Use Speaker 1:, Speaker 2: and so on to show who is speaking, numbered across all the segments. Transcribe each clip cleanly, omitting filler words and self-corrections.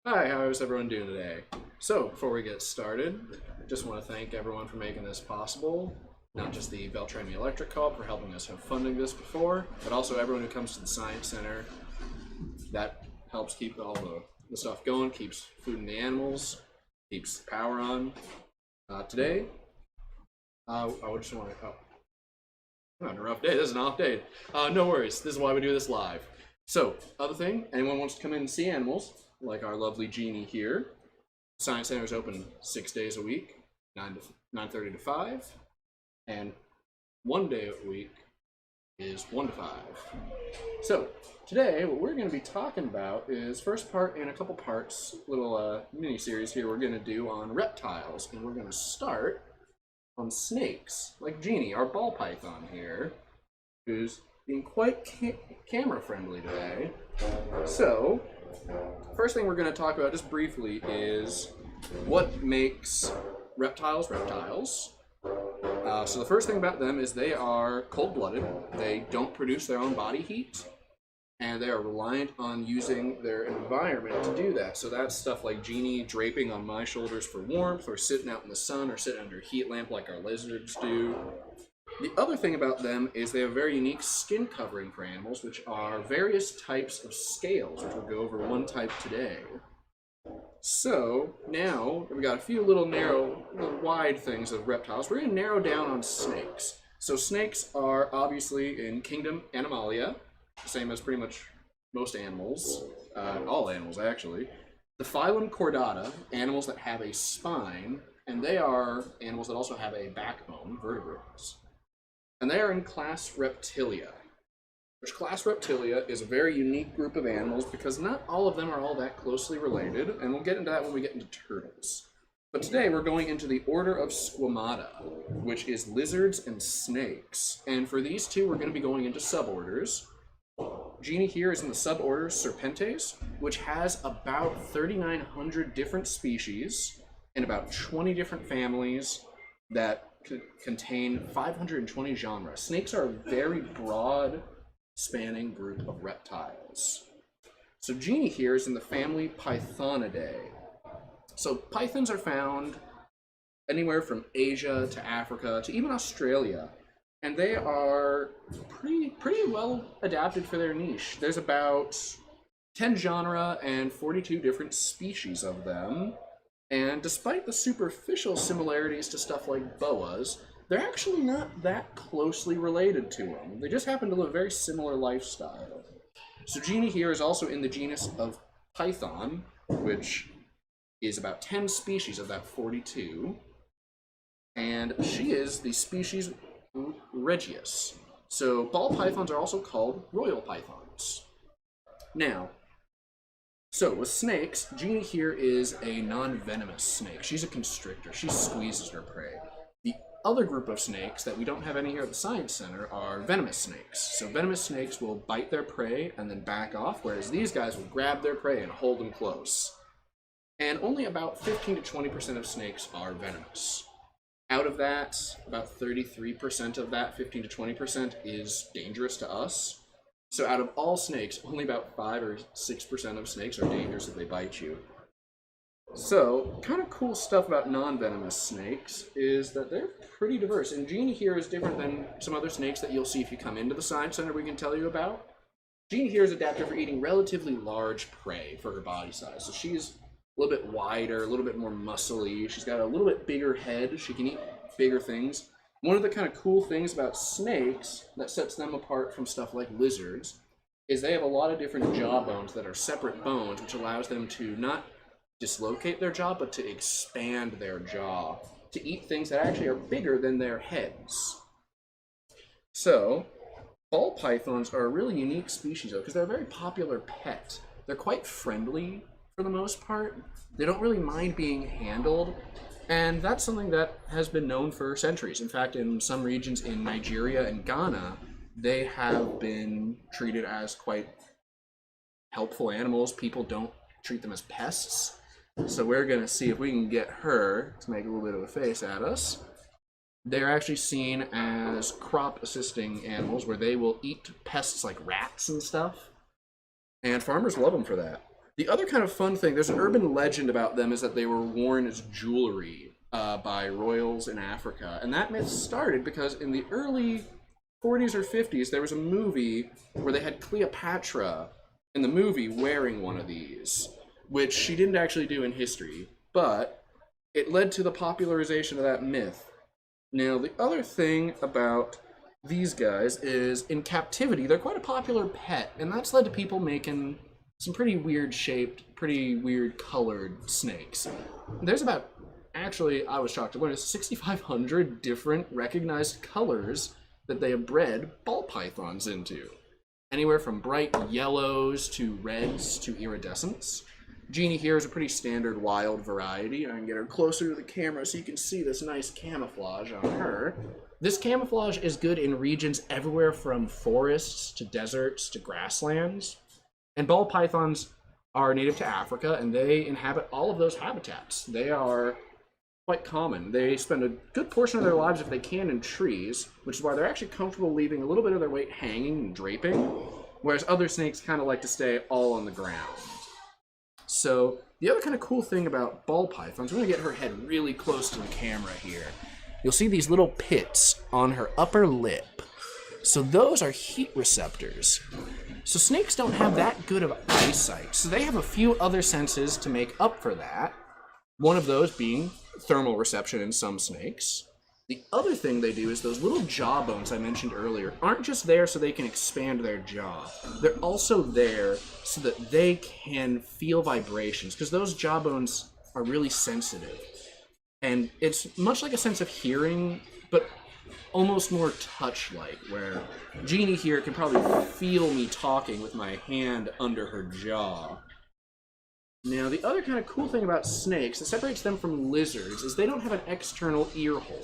Speaker 1: Hi, how is everyone doing today? So, before we get started, just want to thank everyone for making this possible. Not just the Beltrami Electric Co-op for helping us have funding this before, but also everyone who comes to the Science Center. That helps keep all the stuff going, keeps food in the animals, keeps the power on. Today, I just want to... Oh, not a rough day. This is an off day. No worries. This is why we do this live. So, other thing, anyone wants to come in and see animals, like our lovely Jeannie here. Science Center is open 6 days a week, 9:30 to 5, and 1 day a week is 1 to 5. So today, what we're going to be talking about is first part in a couple parts, little mini series here we're going to do on reptiles, and we're going to start on snakes, like Jeannie, our ball python here, who's being quite camera friendly today. So, first thing we're going to talk about just briefly is what makes reptiles reptiles. So the first thing about them is they are cold-blooded. They don't produce their own body heat, and they are reliant on using their environment to do that. So that's stuff like Jeannie draping on my shoulders for warmth, or sitting out in the sun, or sitting under a heat lamp like our lizards do. The other thing about them is they have a very unique skin covering for animals, which are various types of scales, which we'll go over one type today. So, now, we've got a few little wide things of reptiles. We're going to narrow down on snakes. So snakes are obviously in Kingdom Animalia, same as pretty much most animals, all animals actually. The phylum Chordata, animals that have a spine, and they are animals that also have a backbone, vertebrates. And they are in class Reptilia, which class Reptilia is a very unique group of animals because not all of them are all that closely related, and we'll get into that when we get into turtles. But today we're going into the order of Squamata, which is lizards and snakes. And for these two, we're going to be going into suborders. Jeannie here is in the suborder Serpentes, which has about 3,900 different species and about 20 different families that contain 520 genera. Snakes are a very broad spanning group of reptiles. So Jeannie here is in the family Pythonidae. So pythons are found anywhere from Asia to Africa to even Australia, and they are pretty well adapted for their niche. There's about 10 genera and 42 different species of them. And despite the superficial similarities to stuff like boas, they're actually not that closely related to them. They just happen to live a very similar lifestyle. So Jeannie here is also in the genus of Python, which is about 10 species of that 42. And she is the species Regius. So ball pythons are also called royal pythons. Now, so with snakes, Jeannie here is a non-venomous snake. She's a constrictor. She squeezes her prey. The other group of snakes that we don't have any here at the Science Center are venomous snakes. So venomous snakes will bite their prey and then back off, whereas these guys will grab their prey and hold them close. And only about 15 to 20% of snakes are venomous. Out of that, about 33% of that, 15 to 20%, is dangerous to us. So out of all snakes, only about 5 or 6% of snakes are dangerous if they bite you. So, kind of cool stuff about non-venomous snakes is that they're pretty diverse. And Jeannie here is different than some other snakes that you'll see if you come into the Science Center we can tell you about. Jeannie here is adapted for eating relatively large prey for her body size. So she's a little bit wider, a little bit more muscly. She's got a little bit bigger head. She can eat bigger things. One of the kind of cool things about snakes that sets them apart from stuff like lizards is they have a lot of different jaw bones that are separate bones, which allows them to not dislocate their jaw, but to expand their jaw to eat things that actually are bigger than their heads. So, ball pythons are a really unique species, though, because they're a very popular pet. They're quite friendly for the most part. They don't really mind being handled. And that's something that has been known for centuries. In fact, in some regions in Nigeria and Ghana, they have been treated as quite helpful animals. People don't treat them as pests. So we're going to see if we can get her to make a little bit of a face at us. They're actually seen as crop assisting animals where they will eat pests like rats and stuff. And farmers love them for that. The other kind of fun thing, there's an urban legend about them, is that they were worn as jewelry by royals in Africa. And that myth started because in the early 40s or 50s, there was a movie where they had Cleopatra in the movie wearing one of these, which she didn't actually do in history, but it led to the popularization of that myth. Now, the other thing about these guys is, in captivity, they're quite a popular pet, and that's led to people making some pretty weird shaped, pretty weird colored snakes. There's about, actually, I was shocked to learn, 6,500 different recognized colors that they have bred ball pythons into. Anywhere from bright yellows to reds to iridescents. Jeannie here is a pretty standard wild variety. I can get her closer to the camera so you can see this nice camouflage on her. This camouflage is good in regions everywhere from forests to deserts to grasslands. And ball pythons are native to Africa, and they inhabit all of those habitats. They are quite common. They spend a good portion of their lives, if they can, in trees, which is why they're actually comfortable leaving a little bit of their weight hanging and draping, whereas other snakes kind of like to stay all on the ground. So the other kind of cool thing about ball pythons, I'm going to get her head really close to the camera here. You'll see these little pits on her upper lip. So those are heat receptors. So snakes don't have that good of eyesight, so they have a few other senses to make up for that. One of those being thermal reception in some snakes. The other thing they do is those little jaw bones I mentioned earlier aren't just there so they can expand their jaw. They're also there so that they can feel vibrations, because those jaw bones are really sensitive. And it's much like a sense of hearing, but almost more touch-like, where Jeannie here can probably feel me talking with my hand under her jaw. Now, the other kind of cool thing about snakes that separates them from lizards is they don't have an external ear hole.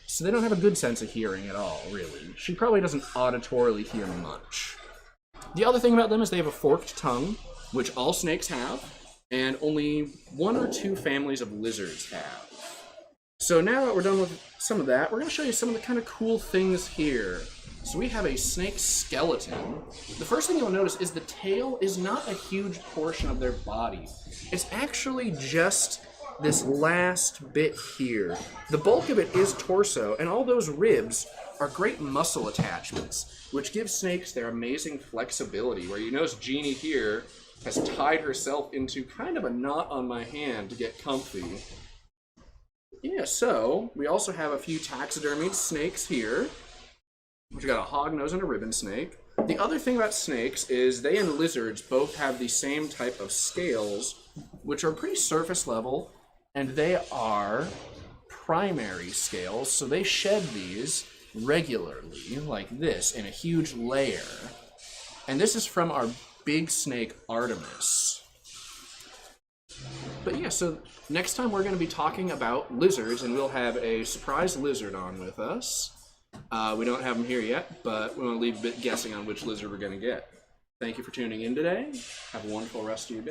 Speaker 1: So they don't have a good sense of hearing at all, really. She probably doesn't auditorily hear much. The other thing about them is they have a forked tongue, which all snakes have, and only 1 or 2 families of lizards have. So now that we're done with some of that, we're going to show you some of the kind of cool things here. So we have a snake skeleton. The first thing you'll notice is the tail is not a huge portion of their body. It's actually just this last bit here. The bulk of it is torso, and all those ribs are great muscle attachments, which gives snakes their amazing flexibility, where you notice Jeannie here has tied herself into kind of a knot on my hand to get comfy. Yeah, so we also have a few taxidermied snakes here. We've got a hognose and a ribbon snake. The other thing about snakes is they and lizards both have the same type of scales, which are pretty surface level, and they are primary scales, so they shed these regularly, like this, in a huge layer. And this is from our big snake, Artemis. But yeah, so next time we're going to be talking about lizards, and we'll have a surprise lizard on with us. We don't have them here yet, but we want to leave a bit guessing on which lizard we're going to get. Thank you for tuning in today. Have a wonderful rest of your day.